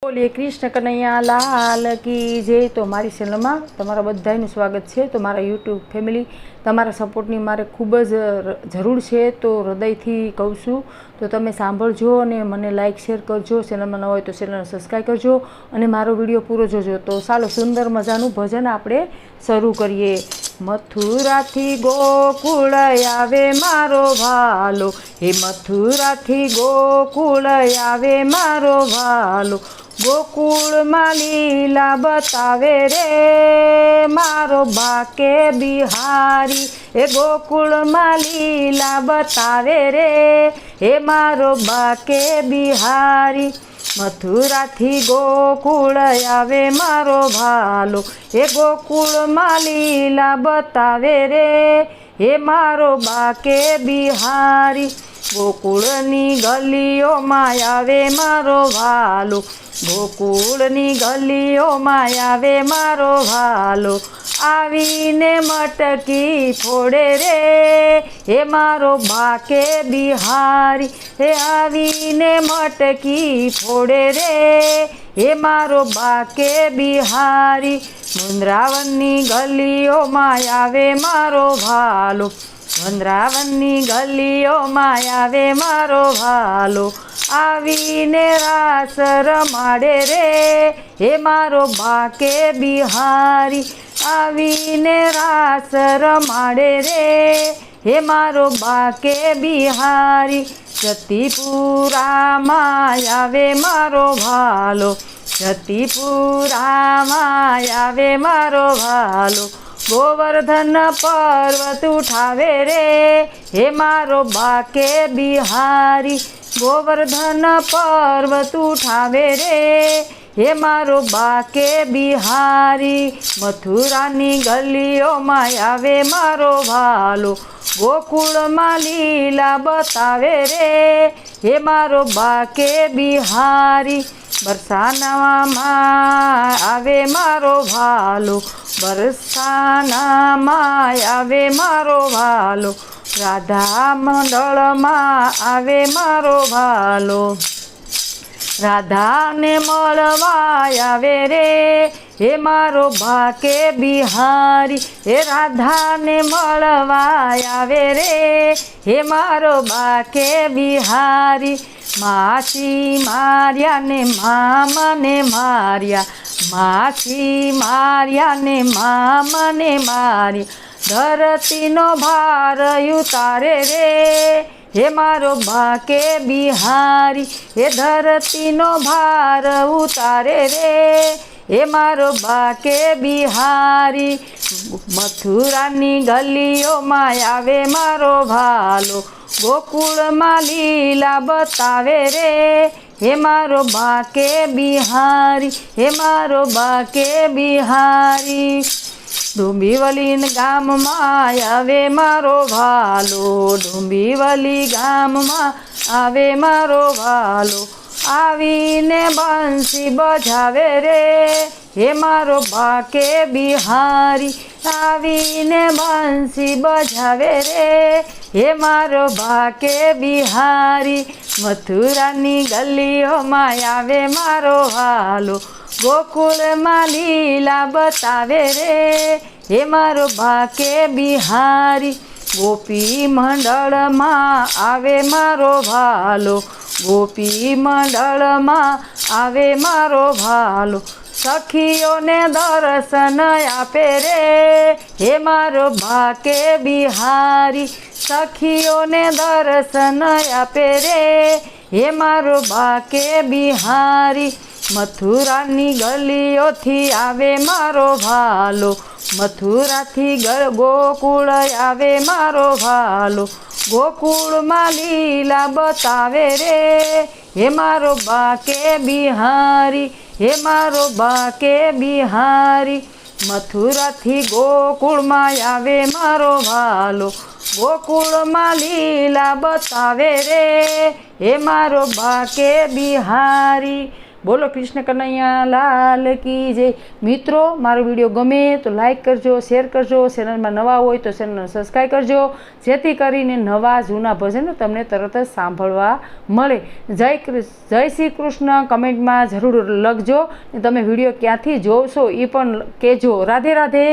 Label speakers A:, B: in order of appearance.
A: બોલીએ કૃષ્ણ કનૈયા લાલ કી જય। તો મારી ચેનલમાં તમારા બધાનું સ્વાગત છે। તો મારા યુટ્યુબ ફેમિલી તમારા સપોર્ટની મારે ખૂબ જ જરૂર છે, તો હૃદયથી કહું છું। તો તમે સાંભળજો અને મને લાઇક શેર કરજો। ચેનલમાં ન હોય તો ચેનલને સબસ્ક્રાઈબ કરજો અને મારો વિડીયો પૂરો જોજો। તો ચાલો સુંદર મજાનું ભજન આપણે શરૂ કરીએ। મથુરાથી ગોકુળ આવે મારો ભાલો, હે મથુરાથી ગોકુળ આવે મારો ભાલો, ગોકુળમાં લીલા બતાવે રે મારો બાકે બિહારી, એ ગોકુળમાં લીલા બતાવે રે હે મારો બાકે બિહારી। મથુરાથી ગોકુળ આવે મારો ભાલો, એ ગોકુળમાં લીલા બતાવે રે હે મારો બાકે બિહારી। ગોકુળની ગલીઓમાં આવે મારો ભાલો, ગોકુળની ગલીઓમાં આવે મારો ભાલો, આવીને મટકી ફોડે રે હે મારો બાકે બિહારી, હે આવીને મટકી ફોડે રે હે મારો બાકે બિહારી। વૃંદાવનની ગલીઓમાં આવે મારો ભાલો, વૃંદાવનની ગલીઓમાં આવે મારો ભાલો, આવીને રાસ રમાડે રે હે મારો બાકે બિહારી, આવીને રાસ રમાડે રે હે મારો બાકે બિહારી। જતીપુરામાં આવે મારો ભાલો, જતીપુરામાં આવે મારો ભાલો, ગોવર્ધન પર્વત ઉઠાવે રે હે મારો બાકે બિહારી, ગોવર્ધન પર્વત ઉઠાવે રે હે મારો બાકે બિહારી। મથુરાની ગલીઓમાં આવે મારો ભાલો, ગોકુળમાં લીલા બતાવે રે હે મારો બાકે બિહારી। બરસાનામાં આવે મારો ભાલો, બરસાનામાં આવે મારો ભાલો, રાધા મંડળમાં આવે મારો ભાલો, રાધાને મળવા આવે રે હે મારો બાકે બિહારી, હે રાધાને મળવા આવે રે હે મારો બાકે બિહારી। માછી માર્યા ને મામાને માર્યા, માછી માર્યા ને મામાને માર્યા, ધરતીનો ભાર ઉતારે રે હે મારો બાકે બિહારી, હે ધરતીનો ભાર ઉતારે રે હે મારો બાકે બિહારી। મથુરાની ગલીઓમાં આવે મારો ભાલો, ગોકુળમાં લીલા બતાવે રે હે મારો બાકે બિહારી, હે મારો બાકે બિહારી। ડુંબીવલી ગામમાં આવે મારો ભાલો, ડુંબીવલી ગામમાં આવે મારો ભાલો, આવીને બંસી બજાવે રે હે મારો બાકે બિહારી, આવીને બંસી બજાવે રે હે મારો બાકે બિહારી। મથુરાની ગલીઓમાં આવે મારો ભાલો, ગોકુળમાં લીલા બતાવે રે હે મારો બાકે બિહારી। ગોપી મંડળમાં આવે મારો ભાલો, ગોપી મંડળમાં આવે મારો ભાલો, સખીઓને દર્શન આપે રે હે મારો બાકે બિહારી, સખીઓને દર્શન આપે રે હે મારો બાકે બિહારી। મથુરાની ગલીઓથી આવે મારો ભાલો, મથુરાથી ગોકુળ આવે મારો ભાલો, ગોકુળમાં લીલા બતાવે રે હે મારો બાકે બિહારી, હે મારો બાકે બિહારી। મથુરાથી ગોકુળમાં આવે મારો ભાલો, ગોકુળમાં લીલા બતાવે રે હે મારો બાકે બિહારી। બોલો કૃષ્ણ કનૈયા લાલ કી જય. મિત્રો મારો વિડીયો ગમે તો લાઈક કરજો, શેર કરજો, ચેનલમાં નવા હોય તો ચેનલને સબસ્ક્રાઈબ કરજો, જેથી કરીને નવા જૂના ભજનો તમને તરત જ સાંભળવા મળે. જય શ્રી કૃષ્ણ કમેન્ટમાં જરૂર લખજો. તમે વિડીયો ક્યાંથી જોશો એ પણ કહેજો. રાધે રાધે.